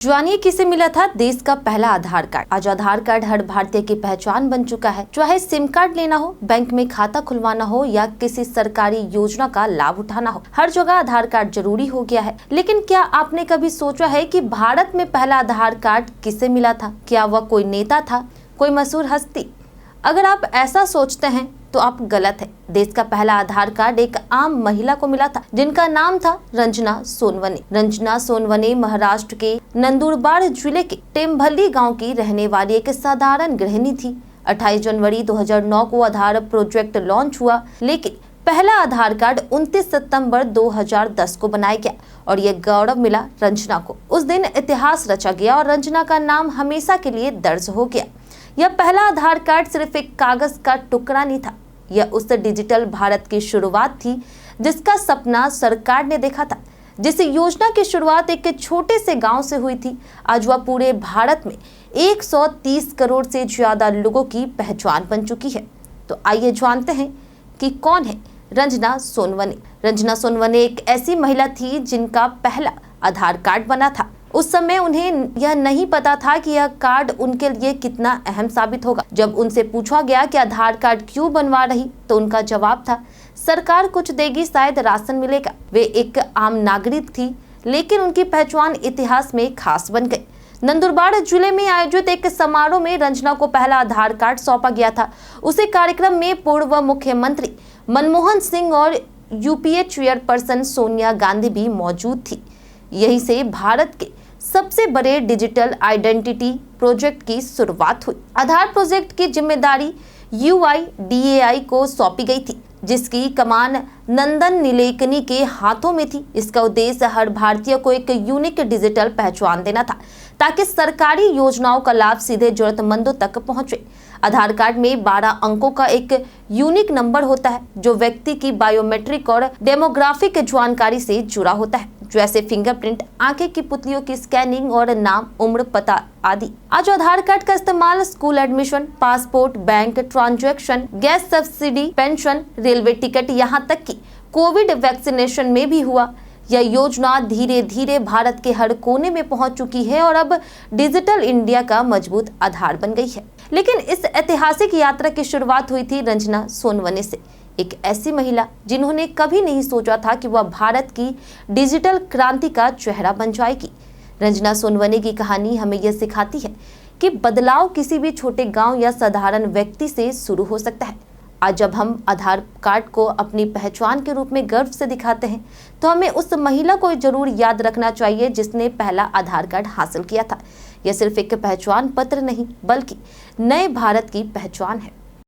जानिए किसे मिला था देश का पहला आधार कार्ड। आज आधार कार्ड हर भारतीय की पहचान बन चुका है। चाहे सिम कार्ड लेना हो, बैंक में खाता खुलवाना हो या किसी सरकारी योजना का लाभ उठाना हो, हर जगह आधार कार्ड जरूरी हो गया है। लेकिन क्या आपने कभी सोचा है कि भारत में पहला आधार कार्ड किसे मिला था? क्या वह कोई नेता था, कोई मशहूर हस्ती? अगर आप ऐसा सोचते हैं तो आप गलत है। देश का पहला आधार कार्ड एक आम महिला को मिला था, जिनका नाम था रंजना सोनवने। रंजना सोनवने महाराष्ट्र के नंदुरबार जिले के टेम्भल्ली गांव की रहने वाली एक साधारण गृहिणी थी। 28 जनवरी 2009 को आधार प्रोजेक्ट लॉन्च हुआ, लेकिन पहला आधार कार्ड 29 सितंबर 2010 को बनाया गया और ये गौरव मिला रंजना को। उस दिन इतिहास रचा गया और रंजना का नाम हमेशा के लिए दर्ज हो गया। यह पहला आधार कार्ड सिर्फ एक कागज का टुकड़ा नहीं था, यह उस डिजिटल भारत की शुरुआत थी जिसका सपना सरकार ने देखा था। जिस योजना की शुरुआत एक छोटे से गांव से हुई थी, आज वह पूरे भारत में 130 करोड़ से ज्यादा लोगों की पहचान बन चुकी है। तो आइए जानते हैं कि कौन है रंजना सोनवने। रंजना सोनवने एक ऐसी महिला थी जिनका पहला आधार कार्ड बना था। उस समय उन्हें यह नहीं पता था कि यह कार्ड उनके लिए कितना अहम साबित होगा। जब उनसे पूछा गया कि आधार कार्ड क्यों बनवा रही, तो उनका जवाब था, सरकार कुछ देगी, शायद राशन मिलेगा। वे एक आम नागरिक थी, लेकिन उनकी पहचान इतिहास में खास बन गई। नंदुरबार जिले में आयोजित एक समारोह में रंजना को पहला आधार कार्ड सौंपा गया था। उसी कार्यक्रम में पूर्व मुख्यमंत्री मनमोहन सिंह और यूपीए चेयरपर्सन सोनिया गांधी भी मौजूद थी। यहीं से भारत के सबसे बड़े डिजिटल आइडेंटिटी प्रोजेक्ट की शुरुआत हुई। आधार प्रोजेक्ट की जिम्मेदारी UIDAI को सौंपी गई थी, जिसकी कमान नंदन नीलेकनी के हाथों में थी। इसका उद्देश्य हर भारतीय को एक यूनिक डिजिटल पहचान देना था, ताकि सरकारी योजनाओं का लाभ सीधे जरूरतमंदों तक पहुंचे। आधार कार्ड में 12 अंकों का एक यूनिक नंबर होता है, जो व्यक्ति की बायोमेट्रिक और डेमोग्राफिक जानकारी से जुड़ा होता है, जैसे फिंगरप्रिंट, आंखें की पुतलियों की स्कैनिंग और नाम, उम्र, पता आदि। आज आधार कार्ड का इस्तेमाल school admission, passport, bank transaction, gas subsidy, pension, railway ticket, यहाँ तक कि कोविड वैक्सीनेशन में भी हुआ। यह योजना धीरे धीरे भारत के हर कोने में पहुंच चुकी है और अब डिजिटल इंडिया का मजबूत आधार बन गई है। लेकिन इस ऐतिहासिक यात्रा की शुरुआत हुई थी रंजना सोनवने से, एक ऐसी महिला जिन्होंने कभी नहीं सोचा था कि वह भारत की डिजिटल क्रांति का चेहरा बन जाएगी। रंजना सोनवने की कहानी हमें यह सिखाती है कि बदलाव किसी भी छोटे गांव या साधारण व्यक्ति से शुरू हो सकता है। आज जब हम आधार कार्ड को अपनी पहचान के रूप में गर्व से दिखाते हैं, तो हमें उस महिला को जरूर याद रखना चाहिए जिसने पहला आधार कार्ड हासिल किया था। यह सिर्फ एक पहचान पत्र नहीं, बल्कि नए भारत की पहचान है।